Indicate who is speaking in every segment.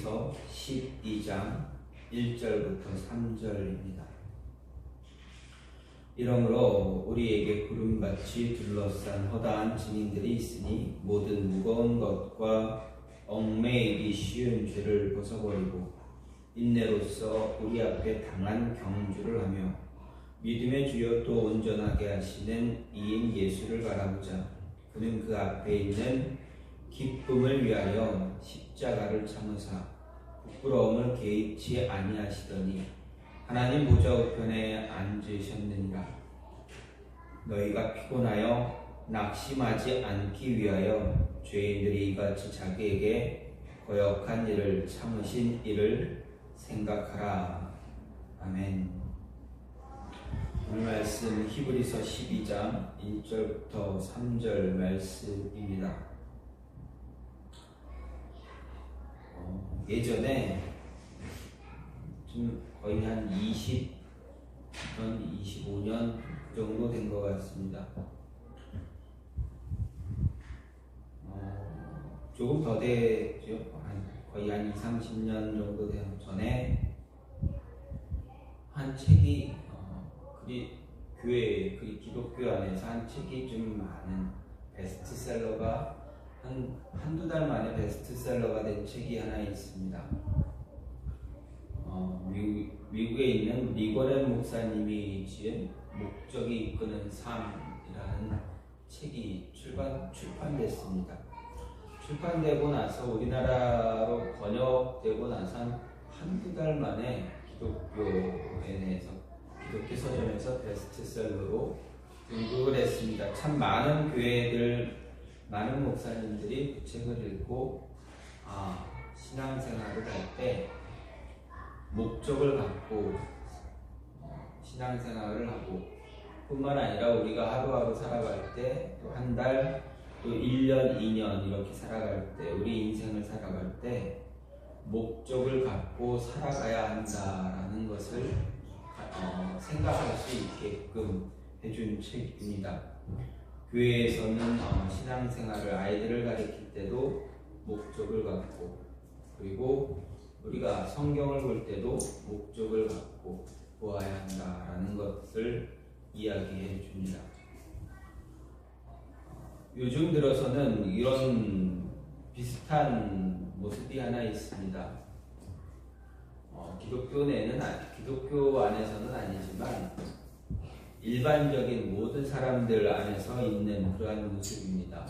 Speaker 1: 히브리서 12장 1절부터 3절입니다. 이러므로 우리에게 구름같이 둘러싼 허다한 증인들이 있으니 모든 무거운 것과 얽매이기 쉬운 죄를 벗어버리고 인내로써 우리 앞에 당한 경주를 하며 믿음의 주여 또 온전하게 하시는 이인 예수를 바라보자. 그는 그 앞에 있는 기쁨을 위하여 십자가를 참으사 부끄러움을 개의치 아니하시더니 하나님 보좌 우편에 앉으셨느니라. 너희가 피곤하여 낙심하지 않기 위하여 죄인들이 이같이 자기에게 거역한 일을 참으신 이를 생각하라. 아멘. 오늘 말씀 히브리서 12장 1절부터 3절 말씀입니다. 예전에 좀 거의 한 20년, 25년 정도 된 것 같습니다. 조금 더 되죠. 거의 한 20, 30년 정도 된 전에 한 책이 교회, 기독교 안에서 한 책이 좀 많은 베스트셀러가 한두 달 만에 베스트셀러가 된 책이 하나 있습니다. 미국에 있는 리거렌 목사님이 지은 목적이 이끄는 삶이라는 책이 출판됐습니다. 출판되고 나서 우리나라로 번역되고 나서 한두 달 만에 기독교 서점에서 베스트셀러로 등극을 했습니다. 참 많은 교회들, 많은 목사님들이 그 책을 읽고 신앙생활을 할 때 목적을 갖고 신앙생활을 하고 뿐만 아니라 우리가 하루하루 살아갈 때 또 한 달, 또 1년, 2년 이렇게 살아갈 때 우리 인생을 살아갈 때 목적을 갖고 살아가야 한다라는 것을 생각할 수 있게끔 해준 책입니다. 교회에서는 신앙생활을 아이들을 가르칠 때도 목적을 갖고, 그리고 우리가 성경을 볼 때도 목적을 갖고 보아야 한다라는 것을 이야기해 줍니다. 요즘 들어서는 이런 비슷한 모습이 하나 있습니다. 기독교 안에서는 아니지만 일반적인 모든 사람들 안에서 있는 그러한 모습입니다.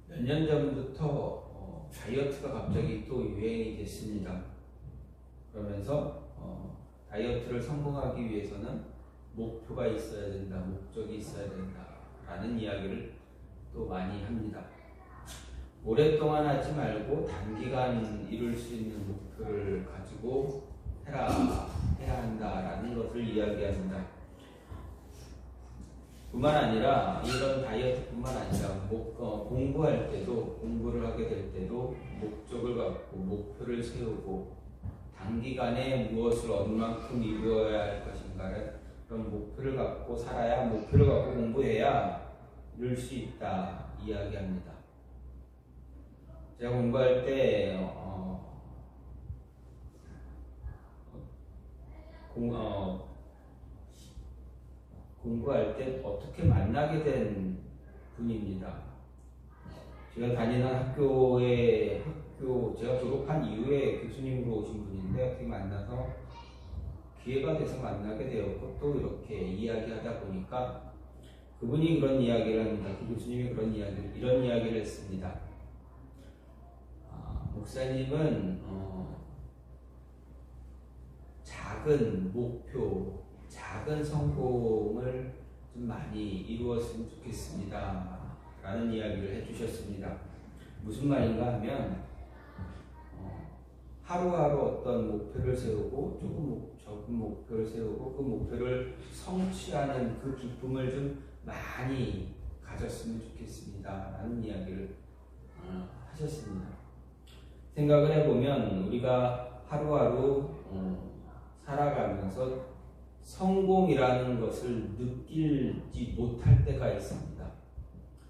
Speaker 1: 몇 년 전부터 다이어트가 갑자기 또 유행이 됐습니다. 그러면서 다이어트를 성공하기 위해서는 목표가 있어야 된다, 목적이 있어야 된다 라는 이야기를 또 많이 합니다. 오랫동안 하지 말고 단기간 이룰 수 있는 목표를 가지고 해야 한다라는 것을 이야기합니다. 뿐만 아니라 이런 다이어트뿐만 아니라 공부할 때도, 공부를 하게 될 때도 목적을 갖고 목표를 세우고 단기간에 무엇을 얼만큼 이루어야 할 것인가를 그런 목표를 갖고 살아야, 목표를 갖고 공부해야 이룰 수 있다 이야기합니다. 제가 공부할 때 공부할 때 어떻게 만나게 된 분입니다. 제가 다니는 제가 졸업한 이후에 교수님으로 오신 분인데 어떻게 만나서 기회가 돼서 만나게 되었고 또 이렇게 이야기하다 보니까 그분이 그런 이야기를 합니다. 그 교수님이 이런 이야기를 했습니다. 목사님은 작은 목표, 작은 성공을 좀 많이 이루었으면 좋겠습니다 라는 이야기를 해주셨습니다. 무슨 말인가 하면 하루하루 어떤 목표를 세우고 조금 적은 목표를 세우고 그 목표를 성취하는 그 기쁨을 좀 많이 가졌으면 좋겠습니다 라는 이야기를 하셨습니다. 생각을 해보면 우리가 하루하루 살아가면서 성공이라는 것을 느끼지 못할 때가 있습니다.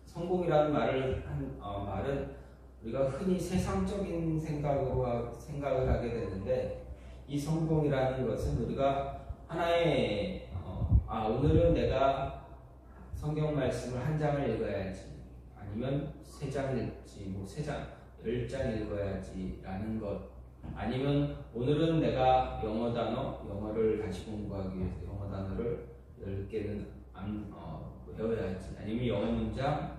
Speaker 1: 성공이라는 말은 우리가 흔히 세상적인 생각을 하게 되는데, 이 성공이라는 것은 우리가 하나의 오늘은 내가 성경 말씀을 한 장을 읽어야지, 아니면 세 장 읽지, 뭐 세 장, 10장 읽어야지 라는 것, 아니면 오늘은 내가 영어를 다시 공부하기 위해서 영어 단어를 10개는 외워야지, 아니면 영어 문장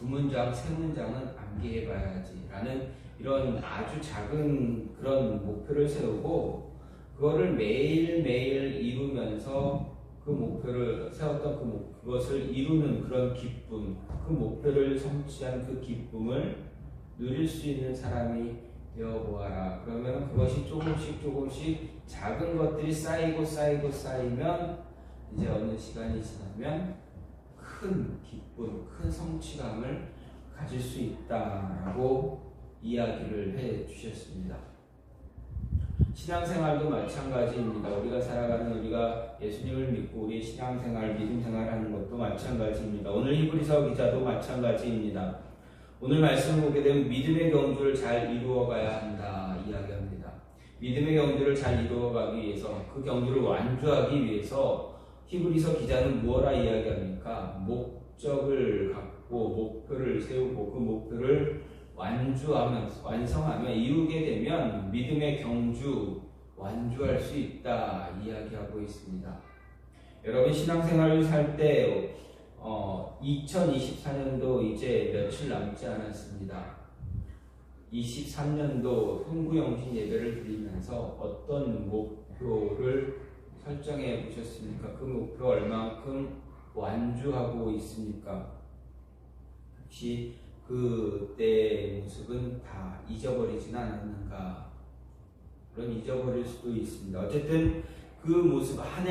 Speaker 1: 2문장, 3문장은 암기해봐야지 라는 이런 아주 작은 그런 목표를 세우고, 그거를 매일매일 이루면서 그 목표를 세웠던 그것을 이루는 그런 기쁨, 그 목표를 성취한 그 기쁨을 누릴 수 있는 사람이 되어보아라. 그러면 그것이 조금씩 작은 것들이 쌓이면 이제 어느 시간이 지나면 큰 기쁨, 큰 성취감을 가질 수 있다라고 이야기를 해 주셨습니다. 신앙생활도 마찬가지입니다. 우리가 예수님을 믿고 우리의 신앙생활, 믿음생활하는 것도 마찬가지입니다. 오늘 히브리서 기자도 마찬가지입니다. 오늘 말씀을 보게 되면 믿음의 경주를 잘 이루어가야 한다 이야기합니다. 믿음의 경주를 잘 이루어가기 위해서, 그 경주를 완주하기 위해서 히브리서 기자는 무엇라 이야기합니까? 목적을 갖고 목표를 세우고 그 목표를 완성하며 이루게 되면 믿음의 경주 완주할 수 있다 이야기하고 있습니다. 여러분, 신앙생활을 살 때 2024년도 이제 며칠 남지 않았습니다. 23년도 흥구영신 예배를 드리면서 어떤 목표를 설정해 보셨습니까? 그 목표 얼만큼 완주하고 있습니까? 혹시 그때의 모습은 다 잊어버리지는 않았는가? 물론 잊어버릴 수도 있습니다. 어쨌든 그 모습 한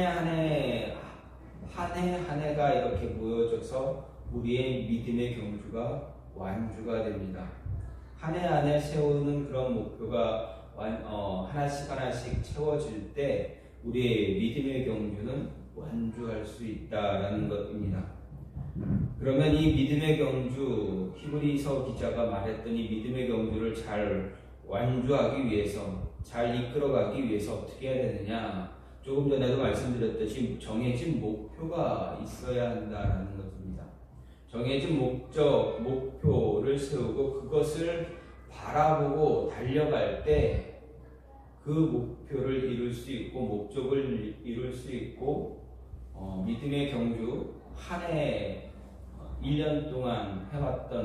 Speaker 1: 해가 이렇게 모여져서 우리의 믿음의 경주가 완주가 됩니다. 한 해 세우는 그런 목표가 하나씩 채워질 때 우리의 믿음의 경주는 완주할 수 있다라는 것입니다. 그러면 이 믿음의 경주, 히브리서 기자가 말했던 이 믿음의 경주를 잘 완주하기 위해서, 잘 이끌어가기 위해서 어떻게 해야 되느냐? 조금 전에도 말씀드렸듯이 정해진 목표가 있어야 한다는 것입니다. 정해진 목표를 세우고 그것을 바라보고 달려갈 때 그 목표를 이룰 수 있고 목적을 이룰 수 있고 믿음의 경주, 한 해 1년 동안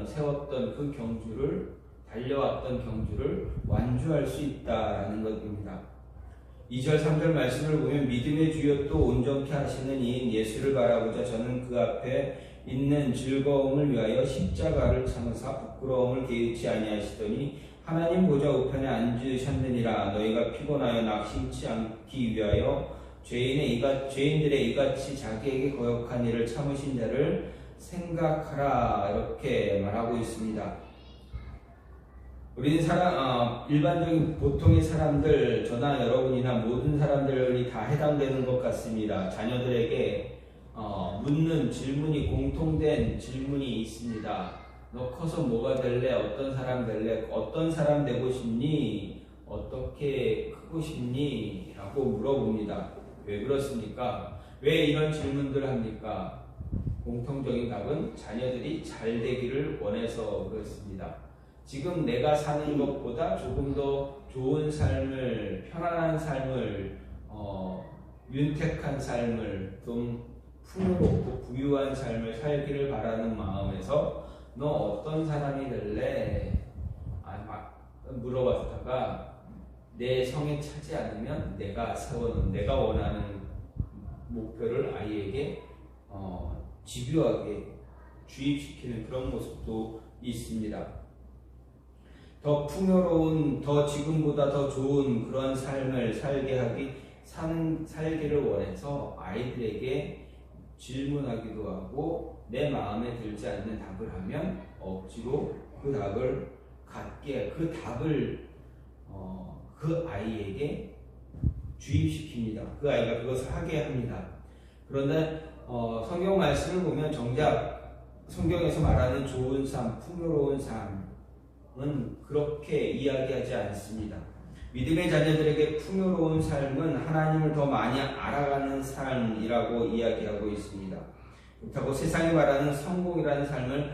Speaker 1: 세웠던 그 경주를, 달려왔던 경주를 완주할 수 있다라는 것입니다. 2절 3절 말씀을 보면 믿음의 주여 또 온전케 하시는 이인 예수를 바라보자 저는 그 앞에 있는 즐거움을 위하여 십자가를 참으사 부끄러움을 개의치 아니하시더니 하나님 보좌 우편에 앉으셨느니라. 너희가 피곤하여 낙심치 않기 위하여 죄인들의 이같이 자기에게 거역한 일을 참으신 자를 생각하라. 이렇게 말하고 있습니다. 우리는 일반적인 보통의 사람들, 저나 여러분이나 모든 사람들이 다 해당되는 것 같습니다. 자녀들에게 묻는 질문이, 공통된 질문이 있습니다. 너 커서 뭐가 될래? 어떤 사람 될래? 어떤 사람 되고 싶니? 어떻게 크고 싶니? 라고 물어봅니다. 왜 그렇습니까? 왜 이런 질문들을 합니까? 공통적인 답은 자녀들이 잘 되기를 원해서 그렇습니다. 지금 내가 사는 것보다 조금 더 좋은 삶을, 편안한 삶을, 윤택한 삶을, 좀 풍요롭고 부유한 삶을 살기를 바라는 마음에서 너 어떤 사람이 될래? 물어봤다가 내 성에 차지 않으면 내가 원하는 목표를 아이에게 집요하게 주입시키는 그런 모습도 있습니다. 더 풍요로운, 더 지금보다 더 좋은 그런 삶을 살기를 원해서 아이들에게 질문하기도 하고 내 마음에 들지 않는 답을 하면 억지로 그 답을 그 아이에게 주입시킵니다. 그 아이가 그것을 하게 합니다. 그런데 성경 말씀을 보면 정작 성경에서 말하는 좋은 삶, 풍요로운 삶, 그렇게 이야기하지 않습니다. 믿음의 자녀들에게 풍요로운 삶은 하나님을 더 많이 알아가는 삶이라고 이야기하고 있습니다. 그렇다고 세상이 말하는 성공이라는 삶을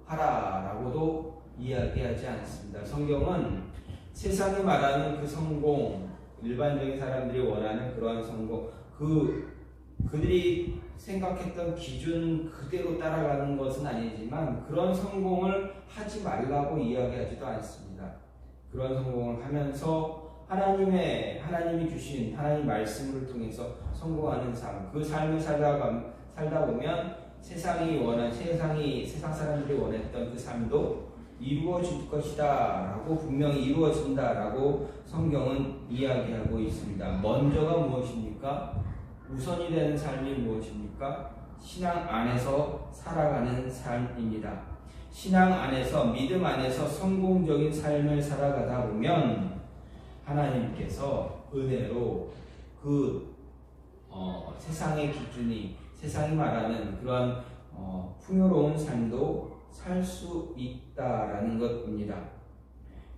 Speaker 1: 거부하라라고도 이야기하지 않습니다. 성경은 세상이 말하는 그 성공, 일반적인 사람들이 원하는 그러한 성공, 그들이 생각했던 기준 그대로 따라가는 것은 아니지만 그런 성공을 하지 말라고 이야기하지도 않습니다. 그런 성공을 하면서 하나님이 주신 하나님 말씀을 통해서 성공하는 삶, 그 삶을 살다 보면 세상 사람들이 원했던 그 삶도 이루어질 것이다 라고, 분명히 이루어진다 라고 성경은 이야기하고 있습니다. 먼저가 무엇입니까? 우선이 되는 삶이 무엇입니까? 신앙 안에서 살아가는 삶입니다. 신앙 안에서, 믿음 안에서 성공적인 삶을 살아가다 보면 하나님께서 은혜로 세상의 기준이, 세상이 말하는 그런 풍요로운 삶도 살 수 있다라는 것입니다.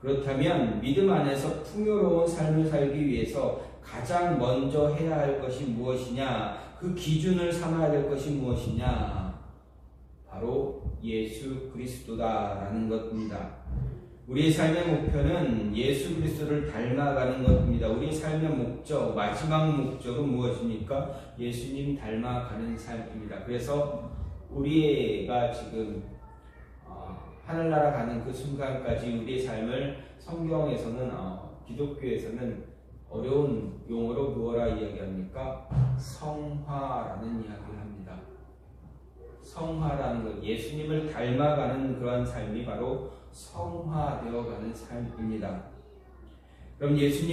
Speaker 1: 그렇다면 믿음 안에서 풍요로운 삶을 살기 위해서 가장 먼저 해야 할 것이 무엇이냐? 그 기준을 삼아야 될 것이 무엇이냐? 바로 예수 그리스도다라는 것입니다. 우리의 삶의 목표는 예수 그리스도를 닮아가는 것입니다. 우리의 삶의 목적, 마지막 목적은 무엇입니까? 예수님 닮아가는 삶입니다. 그래서 우리가 지금 하늘나라 가는 그 순간까지 우리의 삶을 성경에서는, 기독교에서는 어려운 용어로 무엇라 이야기합니까? 성화라는 이야기를 합니다. 성화라는 것, 예수님을 닮아가는 그러한 삶이 바로 성화되어가는 삶입니다. 그럼 예수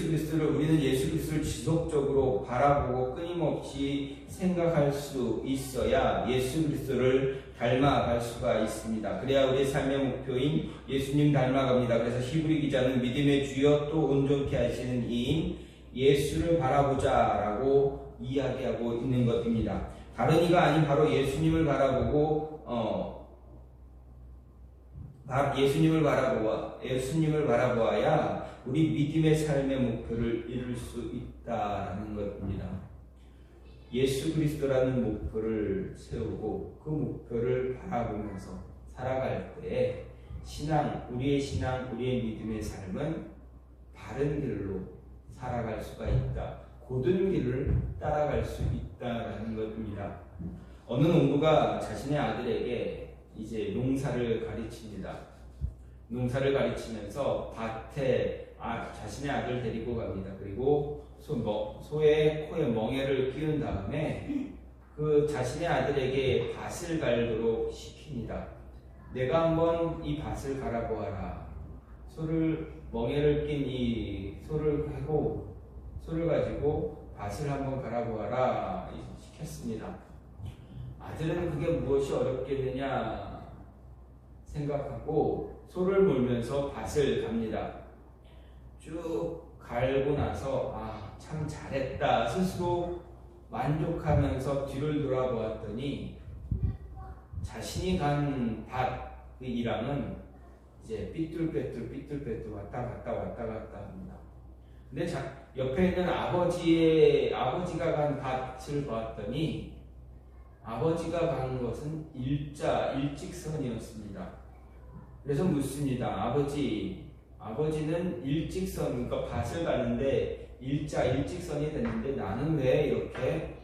Speaker 1: 그리스도를, 우리는 예수 그리스도를 지속적으로 바라보고 끊임없이 생각할 수 있어야 예수 그리스도를 닮아갈 수가 있습니다. 그래야 우리의 삶의 목표인 예수님 닮아갑니다. 그래서 히브리 기자는 믿음의 주여 또 온전케 하시는 이인 예수를 바라보자 라고 이야기하고 있는 것입니다. 다른 이가 아닌 바로 예수님을 바라보고 예수님을 바라보아야 우리 믿음의 삶의 목표를 이룰 수 있다라는 것입니다. 예수 그리스도라는 목표를 세우고 그 목표를 바라보면서 살아갈 때에 우리의 믿음의 삶은 바른 길로 살아갈 수가 있다. 고든 길을 따라갈 수 있다라는 것입니다. 어느 농부가 자신의 아들에게 이제 농사를 가르칩니다. 농사를 가르치면서 밭에 자신의 아들을 데리고 갑니다. 그리고 소의 코에 멍에를 끼운 다음에 그 자신의 아들에게 밭을 갈도록 시킵니다. 내가 한번 이 밭을 갈아보아라. 멍에를 낀 이 소를 가지고 밭을 한번 갈아보아라 시켰습니다. 아들은 그게 무엇이 어렵겠느냐 생각하고 소를 몰면서 밭을 갑니다. 쭉 갈고 나서 참 잘했다 스스로 만족하면서 뒤를 돌아보았더니 자신이 간 밭의 일랑은 이제 삐뚤빼뚤 왔다 갔다 합니다. 근데 옆에 있는 아버지가 간 밭을 봤더니 아버지가 간 것은 일직선이었습니다. 그래서 묻습니다. 아버지는 일직선, 그러니까 밭을 가는데 일직선이 됐는데 나는 왜 이렇게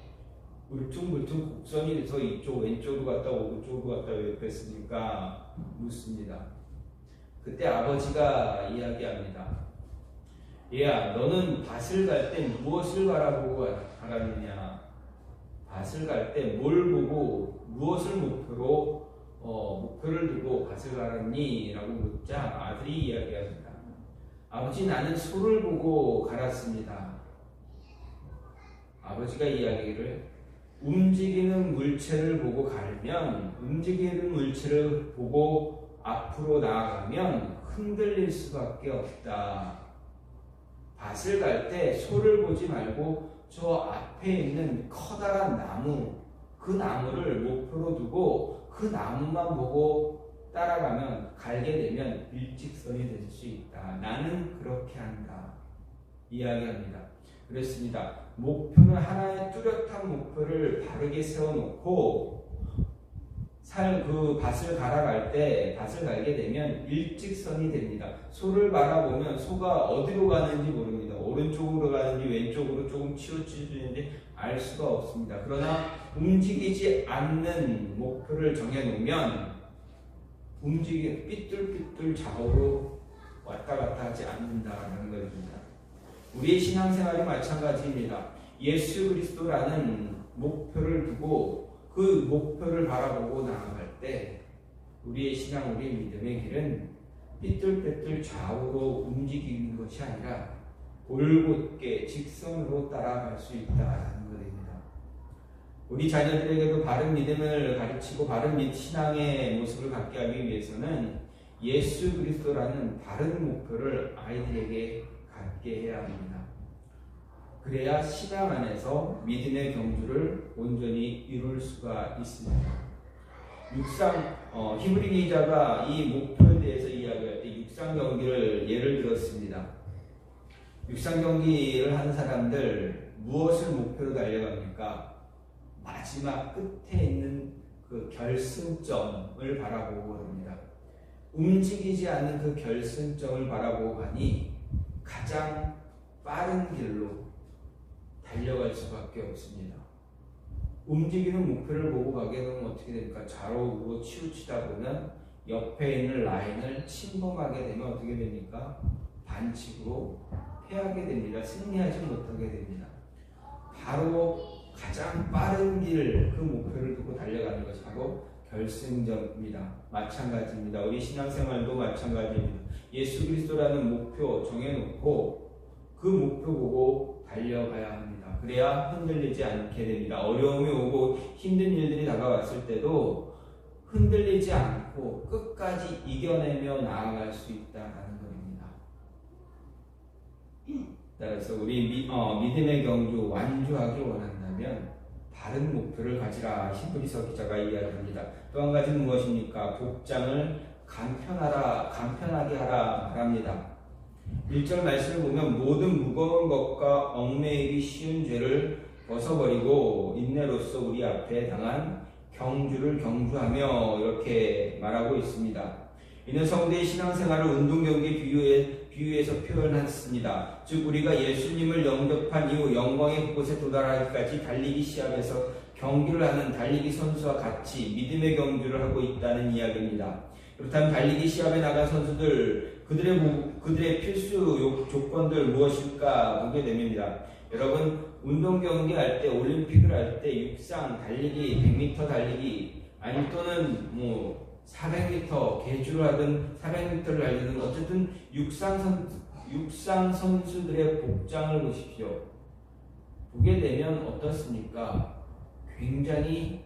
Speaker 1: 울퉁불퉁 곡선이 돼서 이쪽 왼쪽으로 갔다 오른쪽으로 갔다 왜 그랬습니까? 묻습니다. 그때 아버지가 이야기합니다. 얘야, 너는 밭을 갈 때 무엇을 바라보고 갈았느냐? 밭을 갈 때 뭘 보고 무엇을 목표를 두고 밭을 갈았니? 라고 묻자 아들이 이야기합니다. 아버지, 나는 소를 보고 갈았습니다. 아버지가 이야기를 움직이는 물체를 보고 갈면, 움직이는 물체를 보고 앞으로 나아가면 흔들릴 수밖에 없다. 밭을 갈 때 소를 보지 말고 저 앞에 있는 커다란 나무, 그 나무를 목표로 두고 그 나무만 보고 따라가면 갈게 되면 일직선이 될 수 있다. 나는 그렇게 한다. 이야기합니다. 그렇습니다. 목표는 하나의 뚜렷한 목표를 바르게 세워놓고 그 밭을 갈아갈 때 밭을 갈게 되면 일직선이 됩니다. 소를 바라보면 소가 어디로 가는지 모릅니다. 오른쪽으로 가는지 왼쪽으로 조금 치우치는지 알 수가 없습니다. 그러나 움직이지 않는 목표를 정해놓으면 삐뚤삐뚤 좌우로 왔다 갔다 하지 않는다라는 것입니다. 우리의 신앙생활이 마찬가지입니다. 예수 그리스도라는 목표를 두고 그 목표를 바라보고 나아갈 때 우리의 신앙, 우리의 믿음의 길은 삐뚤빼뚤 좌우로 움직이는 것이 아니라 올곧게 직선으로 따라갈 수 있다는 것입니다. 우리 자녀들에게도 바른 믿음을 가르치고 바른 신앙의 모습을 갖게 하기 위해서는 예수 그리스도라는 바른 목표를 아이들에게 갖게 해야 합니다. 그래야 신앙 안에서 믿음의 경주를 온전히 이룰 수가 있습니다. 히브리 기자가 이 목표에 대해서 이야기할 때 육상 경기를 예를 들었습니다. 육상 경기를 하는 사람들 무엇을 목표로 달려갑니까? 마지막 끝에 있는 그 결승점을 바라보고 합니다. 움직이지 않는 그 결승점을 바라보고 가니 가장 빠른 길로 달려갈 수밖에 없습니다. 움직이는 목표를 보고 가게 되면 어떻게 됩니까? 좌우로 치우치다 보면 옆에 있는 라인을 침범하게 되면 어떻게 됩니까? 반칙으로 패하게 됩니다. 승리하지 못하게 됩니다. 바로 가장 빠른 길 그 목표를 두고 달려가는 것이 바로 결승점입니다. 마찬가지입니다. 우리 신앙생활도 마찬가지입니다. 예수 그리스도라는 목표 정해놓고 그 목표 보고 달려가야 합니다. 그래야 흔들리지 않게 됩니다. 어려움이 오고 힘든 일들이 다가왔을 때도 흔들리지 않고 끝까지 이겨내며 나아갈 수 있다는 겁니다. 따라서 우리 믿음의 경주 완주하기 원한다면 다른 목표를 가지라. 히브리서 기자가 이야기합니다. 또 한 가지는 무엇입니까? 복장을 간편하게 하라 말합니다. 1절 말씀을 보면 모든 무거운 것과 얽매이기 쉬운 죄를 벗어버리고 인내로서 우리 앞에 당한 경주를 경주하며 이렇게 말하고 있습니다. 이는 성도의 신앙생활을 운동경기 비유해서 표현했습니다. 즉 우리가 예수님을 영접한 이후 영광의 그곳에 도달하기까지 달리기 시합에서 경기를 하는 달리기 선수와 같이 믿음의 경주를 하고 있다는 이야기입니다. 그렇다면 달리기 시합에 나간 선수들 그들의 필수 조건들 무엇일까 보게 됩니다. 여러분 운동 경기 할 때 올림픽을 할 때 육상 달리기 100m 달리기 아니 또는 400m 개주를 하든 400m를 달리든 어쨌든 육상 선수들의 복장을 보십시오. 보게 되면 어떻습니까? 굉장히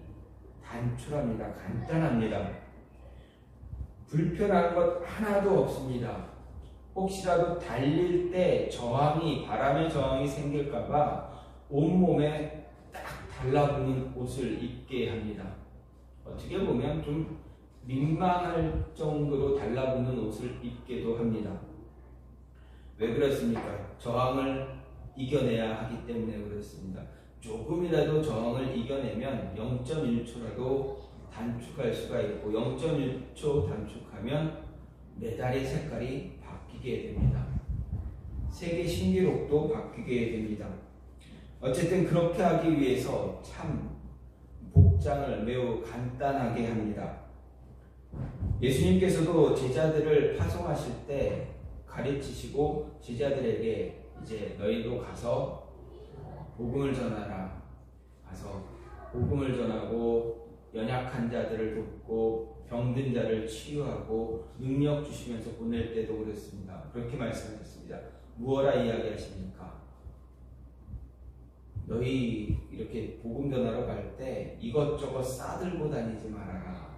Speaker 1: 단촐합니다. 간단합니다. 불편한 것 하나도 없습니다. 혹시라도 달릴 때 바람의 저항이 생길까봐 온몸에 딱 달라붙는 옷을 입게 합니다. 어떻게 보면 좀 민망할 정도로 달라붙는 옷을 입게도 합니다. 왜 그렇습니까? 저항을 이겨내야 하기 때문에 그렇습니다. 조금이라도 저항을 이겨내면 0.1초라도 단축할 수가 있고 0.1초 단축하면 메달의 색깔이 바뀌게 됩니다. 세계 신기록도 바뀌게 됩니다. 어쨌든 그렇게 하기 위해서 참 복장을 매우 간단하게 합니다. 예수님께서도 제자들을 파송하실 때 가르치시고 제자들에게 이제 너희도 가서 복음을 전하라. 가서 복음을 전하고 연약한 자들을 돕고 병든 자를 치유하고 능력 주시면서 보낼 때도 그렇습니다. 그렇게 말씀하셨습니다. 무엇라 이야기하십니까? 너희 이렇게 복음 전하러 갈 때 이것저것 싸들고 다니지 말아라.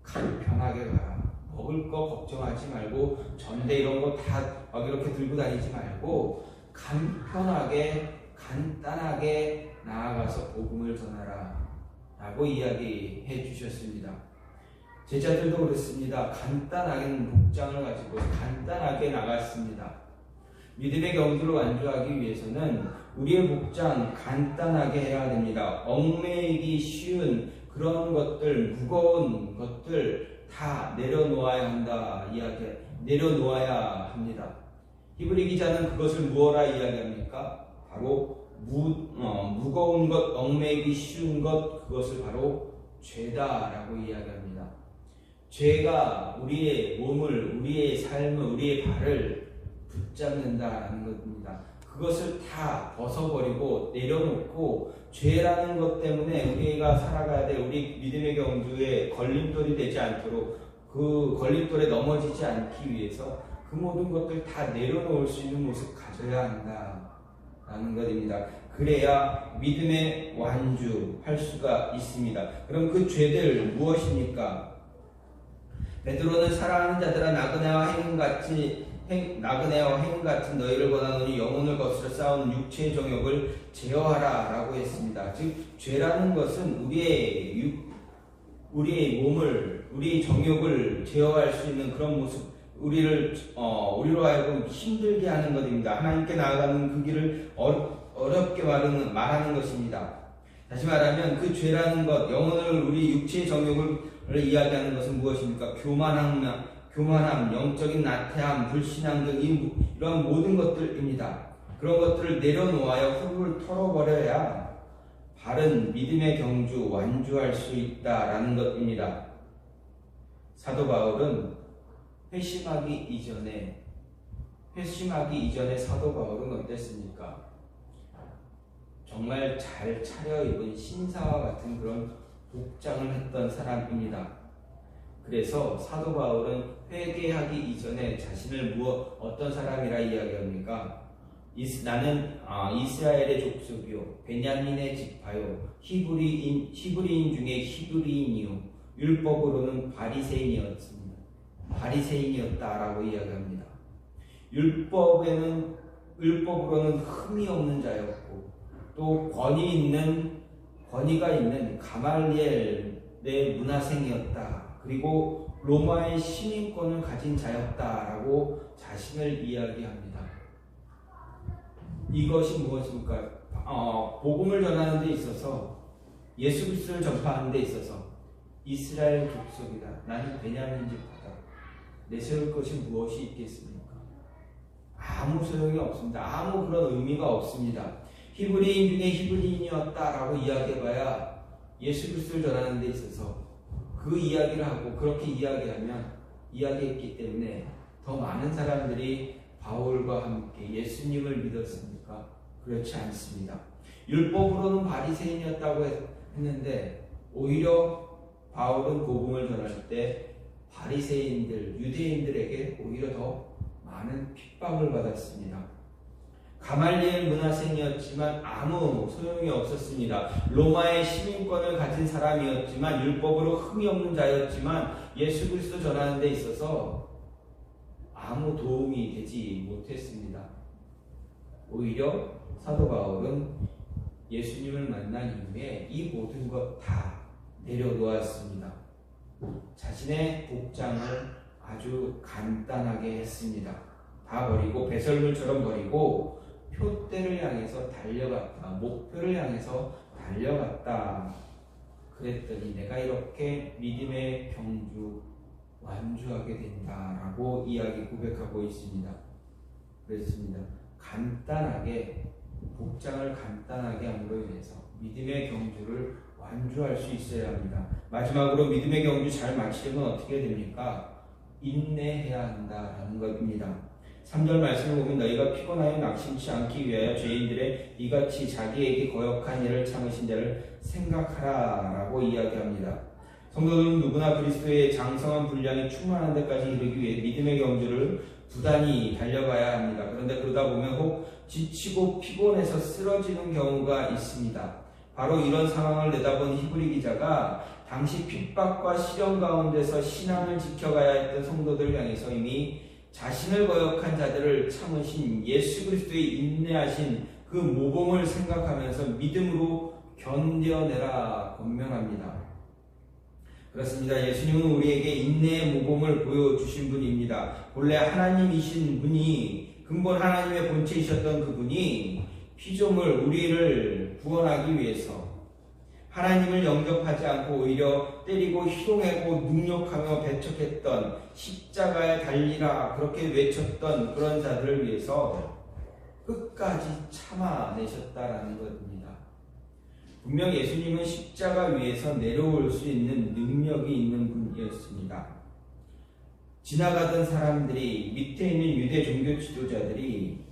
Speaker 1: 간편하게 가라. 먹을 거 걱정하지 말고 전대 이런 거 다 막 이렇게 들고 다니지 말고 간편하게 간단하게 나아가서 복음을 전하라 라고 이야기해 주셨습니다. 제자들도 그렇습니다. 간단하게 복장을 가지고 간단하게 나갔습니다. 믿음의 경주를 완주하기 위해서는 우리의 복장 간단하게 해야 됩니다. 얽매이기 쉬운 그런 것들, 무거운 것들 다 내려놓아야 내려놓아야 합니다. 히브리 기자는 그것을 무엇라 이야기합니까? 바로 무거운 것, 얽매이기 쉬운 것, 그것을 바로 죄다라고 이야기합니다. 죄가 우리의 몸을, 우리의 삶을, 우리의 발을 붙잡는다라는 것입니다. 그것을 다 벗어버리고 내려놓고 죄라는 것 때문에 우리가 살아가야 될 우리 믿음의 경주에 걸림돌이 되지 않도록 그 걸림돌에 넘어지지 않기 위해서 그 모든 것들 다 내려놓을 수 있는 모습 가져야 한다라는 것입니다. 그래야 믿음의 완주할 수가 있습니다. 그럼 그 죄들 무엇입니까? 베드로는 사랑하는 자들아 나그네와 행인 같은 너희를 권하노니 영혼을 거스려 싸우는 육체의 정욕을 제어하라 라고 했습니다. 즉 죄라는 것은 우리의 몸을, 우리의 정욕을 제어할 수 있는 그런 모습, 우리로 하여금 힘들게 하는 것입니다. 하나님께 나아가는 그 길을 어렵게 말하는 것입니다. 다시 말하면 그 죄라는 것, 영혼을, 우리 육체의 정욕을 이야기하는 것은 무엇입니까? 교만함, 영적인 나태함, 불신앙 등 이런 모든 것들입니다. 그런 것들을 내려놓아야 훌훌 털어버려야 바른 믿음의 경주, 완주할 수 있다라는 것입니다. 사도 바울은 회심하기 이전에 사도 바울은 어땠습니까? 정말 잘 차려입은 신사와 같은 그런 복장을 했던 사람입니다. 그래서 사도 바울은 회개하기 이전에 자신을 어떤 사람이라 이야기합니까? 나는 이스라엘의 족속이요, 베냐민의 지파요, 히브리인 중에 히브리인이요, 율법으로는 바리새인이었다라고 이야기합니다. 율법으로는 흠이 없는 자였고 또 권위가 있는 가말리엘의 문하생이었다. 그리고 로마의 시민권을 가진 자였다라고 자신을 이야기합니다. 이것이 무엇입니까? 복음을 전하는 데 있어서, 예수 그리스도를 전파하는 데 있어서 이스라엘 족속이다, 나는 베냐민 지파다, 내세울 것이 무엇이 있겠습니까? 아무 소용이 없습니다. 아무 그런 의미가 없습니다. 히브리인 중에 히브리인이었다라고 이야기해봐야 예수 그리스도를 전하는 데 있어서 그 이야기를 하고 그렇게 이야기했기 때문에 더 많은 사람들이 바울과 함께 예수님을 믿었습니까? 그렇지 않습니다. 율법으로는 바리새인이었다고 했는데 오히려 바울은 복음을 전할 때 바리새인들, 유대인들에게 오히려 더 많은 핍박을 받았습니다. 가말리엘 문하생이었지만 아무 소용이 없었습니다. 로마의 시민권을 가진 사람이었지만, 율법으로 흠이 없는 자였지만 예수 그리스도 전하는 데 있어서 아무 도움이 되지 못했습니다. 오히려 사도 바울은 예수님을 만난 이후에 이 모든 것 다 내려놓았습니다. 자신의 복장을 아주 간단하게 했습니다. 다 버리고 배설물처럼 버리고 표대를 향해서 달려갔다. 목표를 향해서 달려갔다. 그랬더니 내가 이렇게 믿음의 경주 완주하게 된다라고 고백하고 있습니다. 그렇습니다. 복장을 간단하게 함으로 인해서 믿음의 경주를 완주할 수 있어야 합니다. 마지막으로 믿음의 경주 잘 마치려면 어떻게 됩니까? 인내해야 한다라는 것입니다. 3절 말씀을 보면 너희가 피곤하여 낙심치 않기 위하여 죄인들의 이같이 자기에게 거역한 일을 참으신 자를 생각하라 라고 이야기합니다. 성도들은 누구나 그리스도의 장성한 분량이 충만한 데까지 이르기 위해 믿음의 경주를 부단히 달려가야 합니다. 그런데 그러다 보면 혹 지치고 피곤해서 쓰러지는 경우가 있습니다. 바로 이런 상황을 내다본 히브리 기자가 당시 핍박과 시련 가운데서 신앙을 지켜가야 했던 성도들을 향해서 이미 자신을 거역한 자들을 참으신 예수 그리스도의 인내하신 그 모범을 생각하면서 믿음으로 견뎌내라 권면합니다. 그렇습니다. 예수님은 우리에게 인내의 모범을 보여주신 분입니다. 본래 하나님이신 분이, 근본 하나님의 본체이셨던 그분이 피조물 우리를 구원하기 위해서 하나님을 영접하지 않고 오히려 때리고 희롱하고 능욕하며 배척했던, 십자가에 달리라 그렇게 외쳤던 그런 자들을 위해서 끝까지 참아내셨다라는 것입니다. 분명 예수님은 십자가 위에서 내려올 수 있는 능력이 있는 분이었습니다. 지나가던 사람들이, 밑에 있는 유대 종교 지도자들이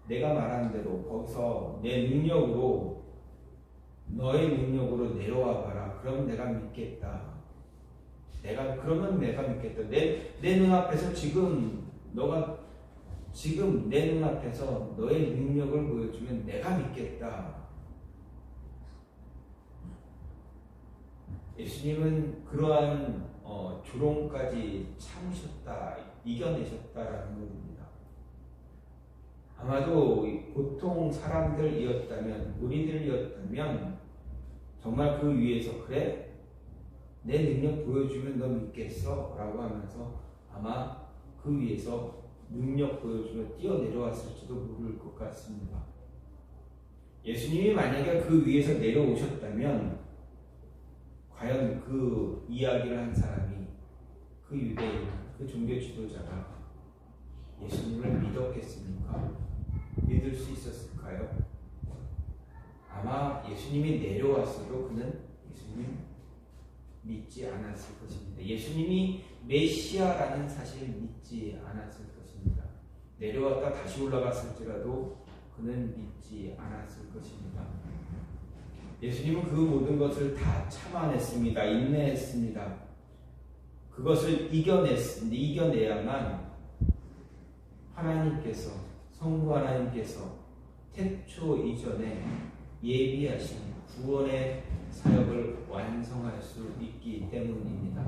Speaker 1: 내가 말한 대로 거기서 내 능력으로, 너의 능력으로 내려와 봐라. 그럼 내가 믿겠다. 그러면 내가 믿겠다. 내 눈앞에서 지금 내 눈앞에서 너의 능력을 보여주면 내가 믿겠다. 예수님은 그러한 조롱까지 참으셨다, 이겨내셨다라는 것입니다. 아마도 보통 사람들이었다면, 우리들이었다면 정말 그 위에서 그래? 내 능력 보여주면 너 믿겠어? 라고 하면서 아마 그 위에서 능력 보여주며 뛰어내려왔을지도 모를 것 같습니다. 예수님이 만약에 그 위에서 내려오셨다면 과연 그 이야기를 한 사람이, 그 유대인, 그 종교 지도자가 예수님을 믿었겠습니까? 믿을 수 있었을까요? 아마 예수님이 내려왔어도 그는 예수님 믿지 않았을 것입니다. 예수님이 메시아라는 사실을 믿지 않았을 것입니다. 내려왔다 다시 올라갔을지라도 그는 믿지 않았을 것입니다. 예수님은 그 모든 것을 다 참아냈습니다. 인내했습니다. 그것을 이겨내야만 하나님께서, 성부 하나님께서 태초 이전에 예비하신 구원의 사역을 완성할 수 있기 때문입니다.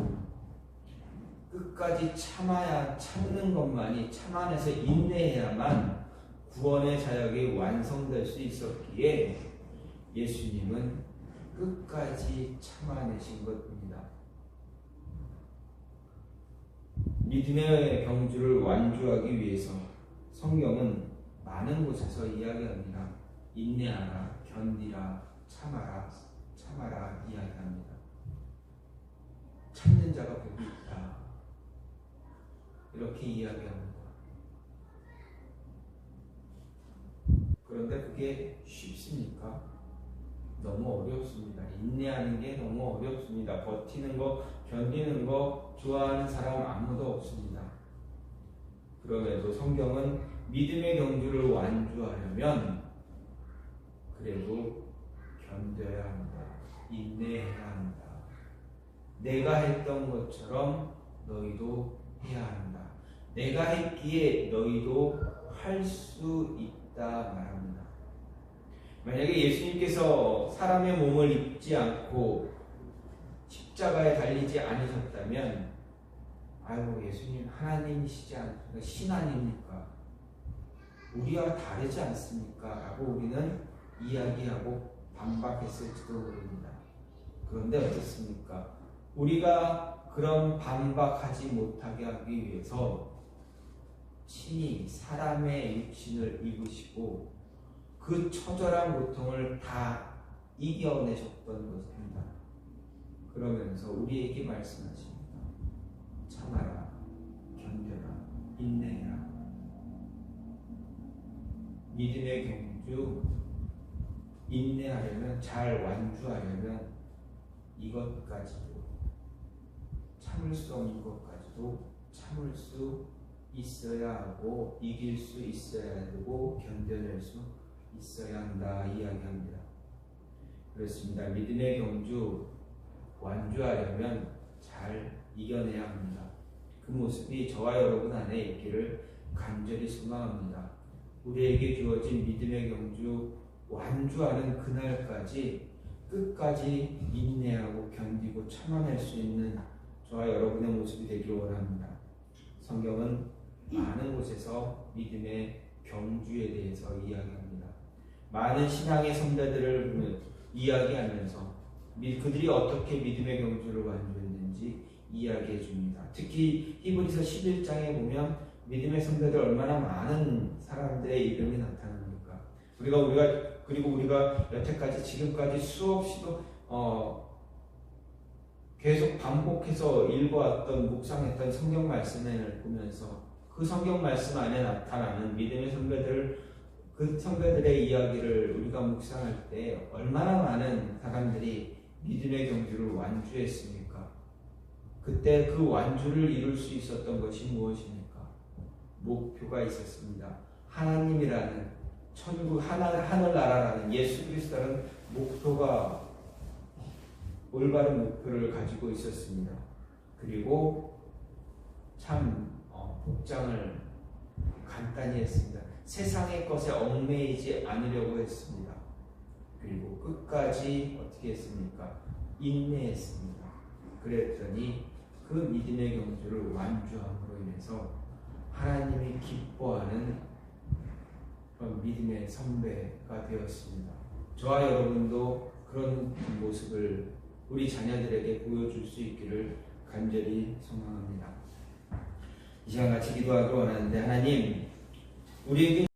Speaker 1: 끝까지 참는 것만이, 참아내서 인내해야만 구원의 사역이 완성될 수 있었기에 예수님은 끝까지 참아내신 것입니다. 믿음의 경주를 완주하기 위해서 성경은 많은 곳에서 이야기합니다. 인내하라, 견디라, 참아라 이야기합니다. 참는 자가 복이 있다, 이렇게 이야기합니다. 그런데 그게 쉽습니까? 너무 어렵습니다. 인내하는 게 너무 어렵습니다. 버티는 거, 견디는 거 좋아하는 사람 아무도 없습니다. 그럼에도 성경은 믿음의 경주를 완주하려면 그래도 견뎌야 한다, 인내해야 한다. 내가 했던 것처럼 너희도 해야 한다. 내가 했기에 너희도 할 수 있다 말합니다. 만약에 예수님께서 사람의 몸을 입지 않고 십자가에 달리지 않으셨다면, 아이고 예수님 하나님이시지 않습니까? 신 아닙니까? 우리와 다르지 않습니까? 라고 우리는 이야기하고 반박했을지도 모릅니다. 그런데 어떻습니까? 우리가 그런 반박하지 못하게 하기 위해서 친히 사람의 육신을 입으시고 그 처절한 고통을 다 이겨내셨던 것입니다. 그러면서 우리에게 말씀하십니다. 참아라, 견뎌라, 인내해라. 믿음의 경주, 인내하려면, 잘 완주하려면 이것까지도, 참을 수 없는 것까지도 참을 수 있어야 하고, 이길 수 있어야 되고, 견뎌낼 수 있어야 한다 이야기합니다. 그렇습니다. 믿음의 경주 완주하려면 잘 이겨내야 합니다. 그 모습이 저와 여러분 안에 있기를 간절히 소망합니다. 우리에게 주어진 믿음의 경주 완주하는 그날까지 끝까지 인내하고 견디고 참아낼 수 있는 저와 여러분의 모습이 되길 원합니다. 성경은 많은 곳에서 믿음의 경주에 대해서 이야기합니다. 많은 신앙의 선배들을 이야기하면서 그들이 어떻게 믿음의 경주를 완주했는지 이야기해 줍니다. 특히 히브리서 11장에 보면 믿음의 선배들 얼마나 많은 사람들의 이름이 나타납니까? 우리가 여태까지 지금까지 수없이도 계속 반복해서 읽어왔던 묵상했던 성경 말씀을 보면서 그 성경 말씀 안에 나타나는 믿음의 선배들, 그 선배들의 이야기를 우리가 묵상할 때 얼마나 많은 사람들이 믿음의 경주를 완주했습니까? 그때 그 완주를 이룰 수 있었던 것이 무엇입니까? 목표가 있었습니다. 하나님이라는 천국 하늘나라라는 예수 그리스도라는 목표가 올바른 목표를 가지고 있었습니다. 그리고 참 복장을 간단히 했습니다. 세상의 것에 얽매이지 않으려고 했습니다. 그리고 끝까지 어떻게 했습니까? 인내했습니다. 그랬더니 그 믿음의 경주를 완주함으로 인해서 하나님이 기뻐하는 그런 믿음의 선배가 되었습니다. 저와 여러분도 그런 모습을 우리 자녀들에게 보여줄 수 있기를 간절히 소망합니다. 이 시간 같이 기도하기 원하는데, 하나님, 우리에게